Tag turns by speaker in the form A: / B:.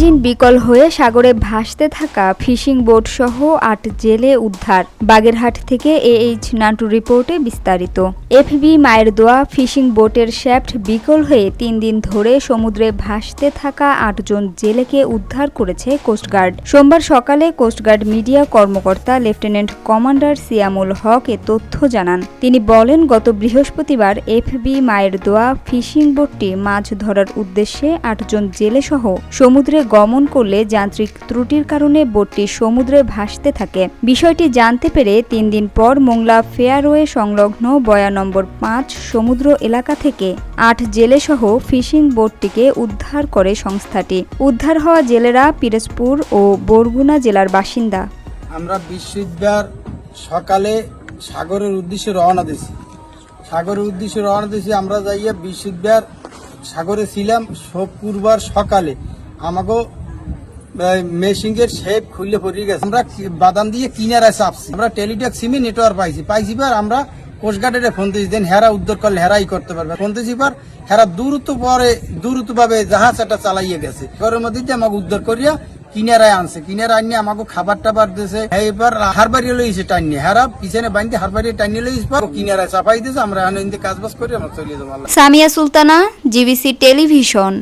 A: Engine বিকল হয়ে সাগরে ভাসতে থাকা ফিশিং বোট সহ ৮ জেলে উদ্ধার। বাগেরহাট থেকে এইচ নান্টু রিপোর্টে বিস্তারিত। এফবি মায়ের দোয়া ফিশিং বোটের শ্যাফট বিকল হয়ে ৩ দিন ধরে সমুদ্রে ভাসতে থাকা ৮ জন জেলেকে উদ্ধার করেছে কোস্টগার্ড। সোমবার সকালে কোস্টগার্ড মিডিয়া কর্মকর্তা লেফটেন্যান্ট কমান্ডার সিয়ামুল হক এ তথ্য জানান। তিনি বলেন, গত বৃহস্পতিবার এফবি মায়ের দোয়া ফিশিং বোটটি মাছ ধরার উদ্দেশ্যে ৮ জন জেলে সহ সমুদ্রে গমন করলে যান্ত্রিক ত্রুটির কারণে বোটটি সমুদ্রে ভাসতে থাকে। বিষয়টি জানতে পেরে ৩ দিন পর মোংলা ফেয়ারওয়ে সংলগ্ন বয়া নম্বর ৫ সমুদ্র এলাকা থেকে ৮ জেলে সহ ফিশিং বোটটিকে উদ্ধার করে সংস্থাটি। উদ্ধার হওয়া জেলেরা পিরোজপুর ও বরগুনা জেলার বাসিন্দা।
B: আমরা বৃহস্পতিবার সকালে সাগরের উদ্দেশ্যে রওনা দিয়েছি। আমরা যাইয়া বৃহস্পতিবার সাগরে ছিলাম। শুক্রবার সকালে আমাকে মেশিনের শেপ খুললে পড়ে গেছে। আমরা বাদাম দিয়ে কিনারায় চাপছি। আমরা টেলিটক সিমে নেটওয়ার্ক পাইছি পর আমরা কোস্টগার্ডের ফোন দিয়েছি, দেন হেরা উদ্ধার করলে হেরাই করতে পারবে। ফোন দিয়েছি পর হেরা দ্রুতভাবে জাহাজ একটা চালাইয়ে গেছে। ঘরের মধ্যে আমাকে উদ্ধার করিয়া কিনারায় আনছে। কিনারা আনিয়ে আমাকে খাবার টাবার দিয়েছে। এবার হারবারিয়ে লইছে টাইনি, হেরা পিছনে বাঁধতে হারবারিয়ে টাইনি লইছে, কিনারায় চাপাই দিয়েছে। আমরা কাজ বাজ করে আমরা চলে যাবো।
A: Samia Sultana, GBC television.